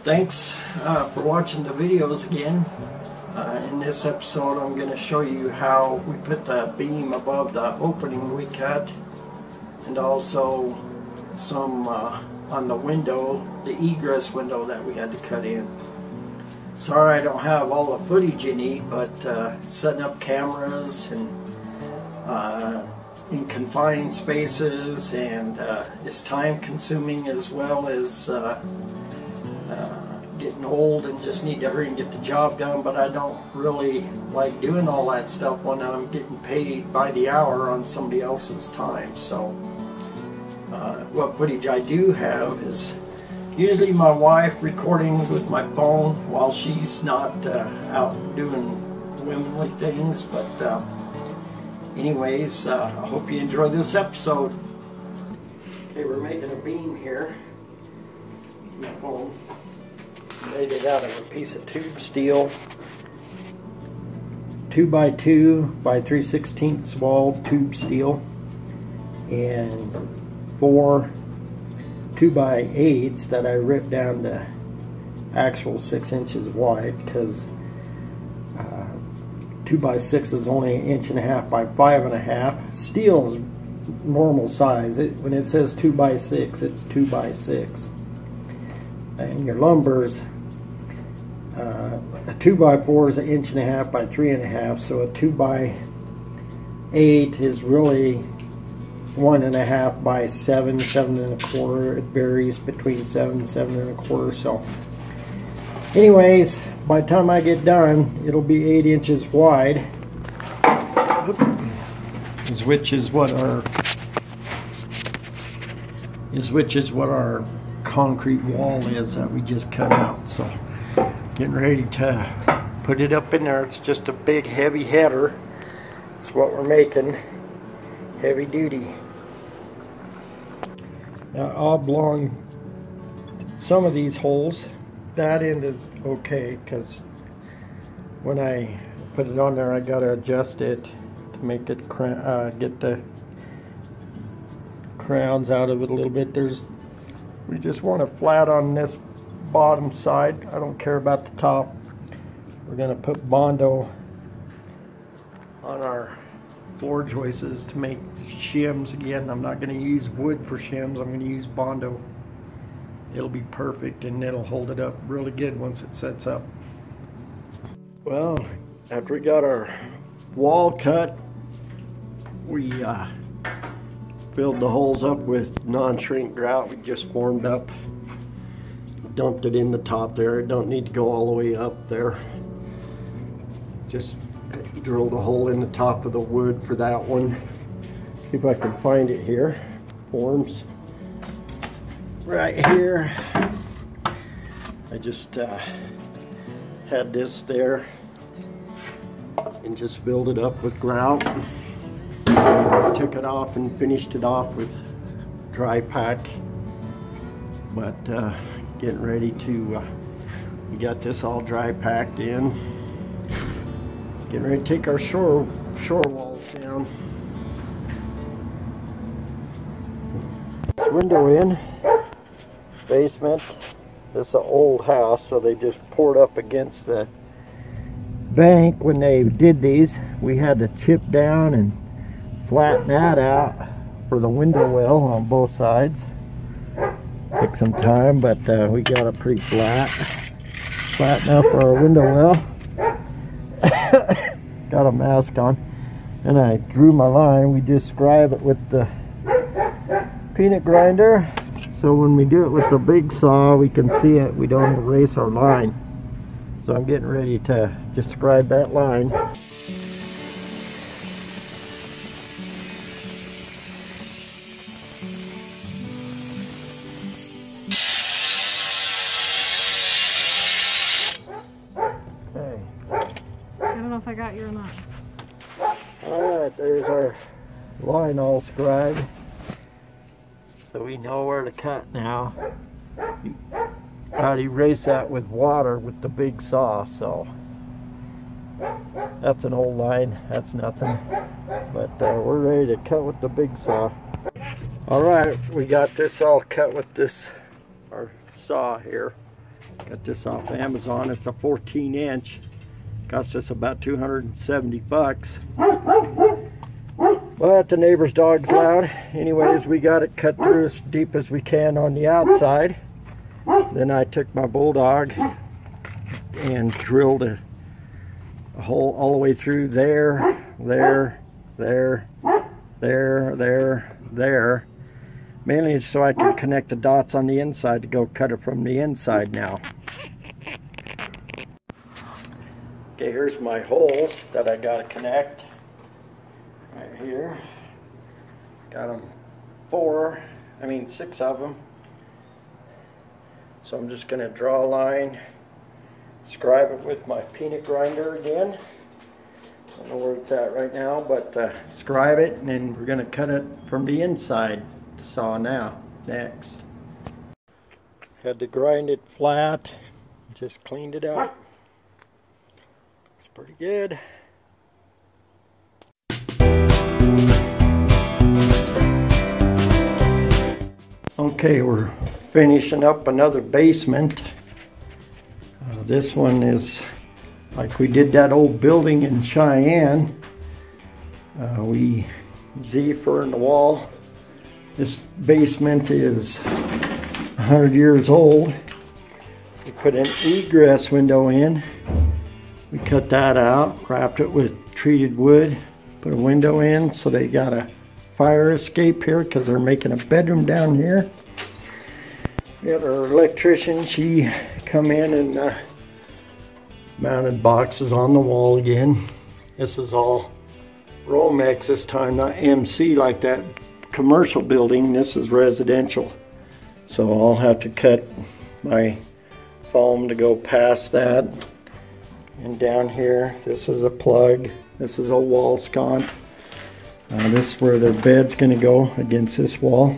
Thanks for watching the videos again. In this episode I'm going to show you how we put the beam above the opening we cut, and also some on the window, the egress window that we had to cut in. Sorry I don't have all the footage you need, but setting up cameras and in confined spaces, and it's time consuming, as well as getting old and just need to hurry and get the job done. But I don't really like doing all that stuff when I'm getting paid by the hour on somebody else's time. So what footage I do have is usually my wife recording with my phone while she's not out doing womanly things. But anyways, I hope you enjoy this episode. Okay, we're making a beam here. My phone. Made it out of a piece of tube steel, 2x2 by 3/16 wall tube steel, and 4 2x8s that I ripped down to actual 6 inches wide, because 2x6 is only 1.5 inches by 5.5. Steel is normal size. When it says 2x6, it's 2x6. And your lumber's a 2x4 is 1.5 inches by 3.5, so a 2x8 is really 1.5 by 7, 7.25. It varies between 7 and 7.25. So anyways, by the time I get done, it'll be 8 inches wide, which is what our concrete wall is that we just cut out. So getting ready to put it up in there. It's just a big heavy header. That's what we're making, heavy duty. Now oblong, some of these holes, that end is okay, because when I put it on there I gotta adjust it to make it get the crowns out of it a little bit. We just want it flat on this bottom side. I don't care about the top. We're going to put Bondo on our floor joists to make shims. Again, I'm not going to use wood for shims. I'm going to use Bondo. It'll be perfect, and it'll hold it up really good once it sets up. Well, after we got our wall cut, we filled the holes up with non-shrink grout we just formed up. Dumped it in the top there. It don't need to go all the way up there. Just drilled a hole in the top of the wood for that one. See if I can find it here. Forms right here. I just had this there and just filled it up with grout. Took it off and finished it off with dry pack. But getting ready to we got this all dry packed in. Getting ready to take our shore walls down. This window in basement. This is an old house, so they just poured up against the bank. When they did these, we had to chip down and flatten that out for the window well on both sides. Took some time, but we got it pretty flat enough for our window well. Got a mask on, and I drew my line. We just scribe it with the peanut grinder, so when we do it with the big saw we can see it. We don't erase our line. So I'm getting ready to just scribe that line. If I got you or not. Alright, there's our line all scribed, so we know where to cut now. I'd erase that with water with the big saw, so that's an old line, that's nothing. But we're ready to cut with the big saw. Alright, we got this all cut with this, our saw here. Got this off Amazon. It's a 14-inch. Cost us about 270 bucks. But the neighbor's dog's loud. Anyways, we got it cut through as deep as we can on the outside. Then I took my bulldog and drilled a hole all the way through there, there, there, there. Mainly so I can connect the dots on the inside to go cut it from the inside now. Okay, here's my holes that I gotta connect. Right here. Got them 6 of them. So I'm just gonna draw a line, scribe it with my peanut grinder again. I don't know where it's at right now, but scribe it, and then we're gonna cut it from the inside to saw now, next. Had to grind it flat, just cleaned it up. It's pretty good. Okay, we're finishing up another basement. This one is like we did that old building in Cheyenne. We Z-fer in the wall. This basement is 100 years old. We put an egress window in. We cut that out, wrapped it with treated wood, put a window in so they got a fire escape here because they're making a bedroom down here. We had our electrician, she come in and mounted boxes on the wall again. This is all Romex this time, not MC like that commercial building. This is residential. So I'll have to cut my foam to go past that. And down here, this is a plug. This is a wall scont. This is where their bed's going to go, against this wall.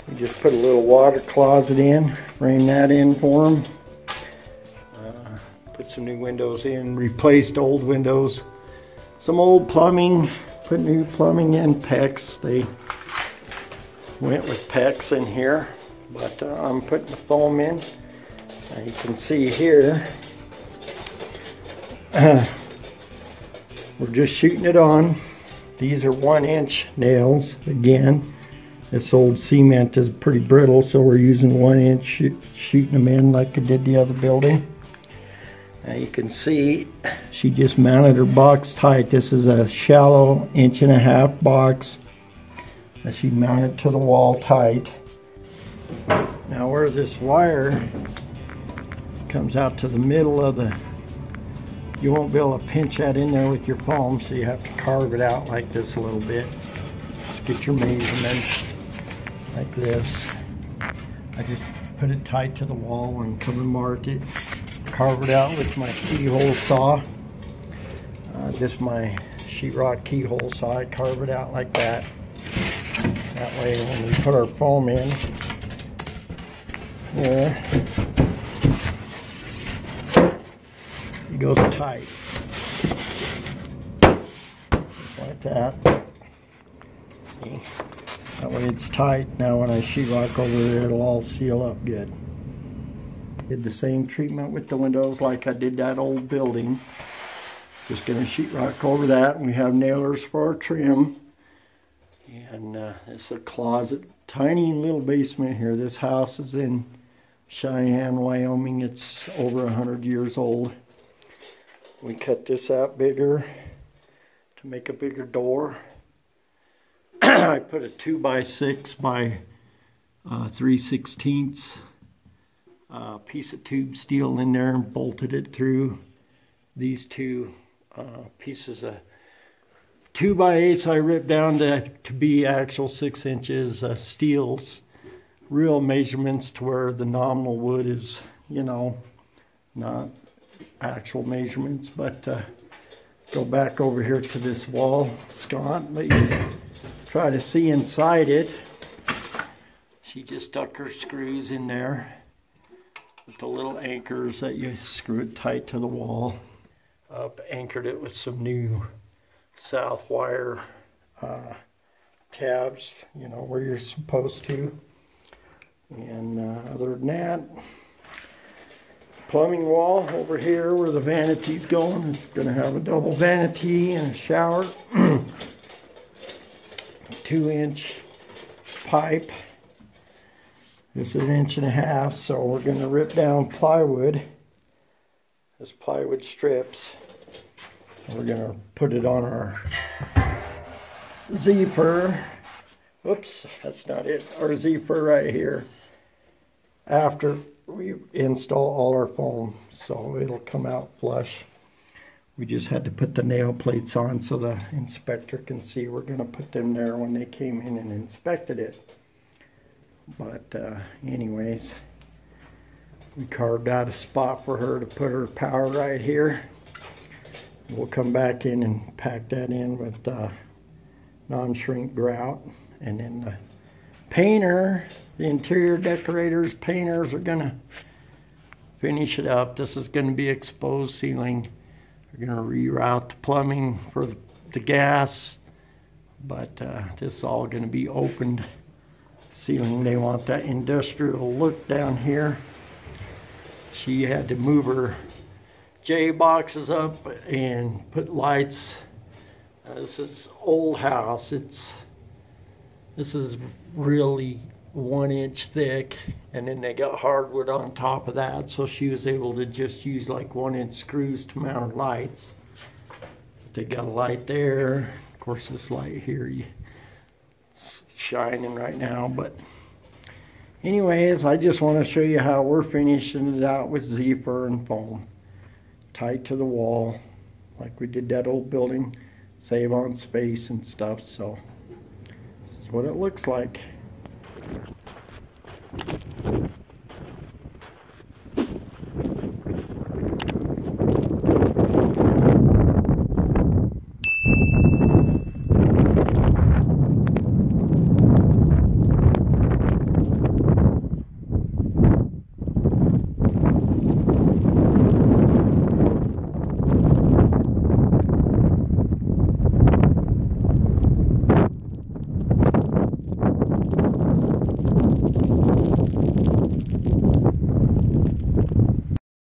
We just put a little water closet in, frame that in for them. Put some new windows in, replaced old windows. Some old plumbing, put new plumbing in, PEX. They went with PEX in here, but I'm putting the foam in. You can see here, we're just shooting it on. These are 1-inch nails again. This old cement is pretty brittle, so we're using 1-inch, shooting them in like I did the other building. Now you can see she just mounted her box tight. This is a shallow 1.5 inch box that she mounted to the wall tight. Now where this wire comes out to the middle of the, you won't be able to pinch that in there with your palm, so you have to carve it out like this a little bit. Just get your measurements like this. I just put it tight to the wall and come and mark it. Carve it out with my keyhole saw. Just my sheetrock keyhole saw. I carve it out like that. That way when we put our foam in here, it goes tight. Like that. See? That way it's tight. Now when I sheetrock over it, it'll all seal up good. Did the same treatment with the windows like I did that old building. Just gonna sheetrock over that, and we have nailers for our trim. And it's a closet, tiny little basement here. This house is in Cheyenne, Wyoming. It's over 100 years old. We cut this out bigger to make a bigger door. I put a 2x6 by 3/16 piece of tube steel in there and bolted it through these two pieces of 2x8s I ripped down to be actual 6 inches steels. Real measurements to where the nominal wood is, you know, not actual measurements. But go back over here to this wall scont. Let you try to see inside it. She just stuck her screws in there with the little anchors that you screw it tight to the wall. Anchored it with some new south wire tabs, you know, where you're supposed to. And other than that, plumbing wall over here where the vanity's going. It's going to have a double vanity and a shower. 2-inch pipe. This is 1.5 inches, so we're going to rip down plywood. This plywood strips. We're going to put it on our Z-fur. Oops, that's not it. Our Z-fur right here. After we install all our foam, so it'll come out flush. We just had to put the nail plates on so the inspector can see. We're going to put them there when they came in and inspected it. But anyways, we carved out a spot for her to put her power right here. We'll come back in and pack that in with non-shrink grout. And then the painter, the interior decorators, painters are going to finish it up. This is going to be exposed ceiling. We're going to reroute the plumbing for the gas. But this is all going to be opened ceiling. They want that industrial look down here. She had to move her J boxes up and put lights. This is old house. This is really 1 inch thick, and then they got hardwood on top of that, so she was able to just use like 1-inch screws to mount her lights. But they got a light there. Of course, this light here is shining right now, but anyways, I just want to show you how we're finishing it out with Z-fur and foam. Tight to the wall, like we did that old building. Save on space and stuff, so this is what it looks like.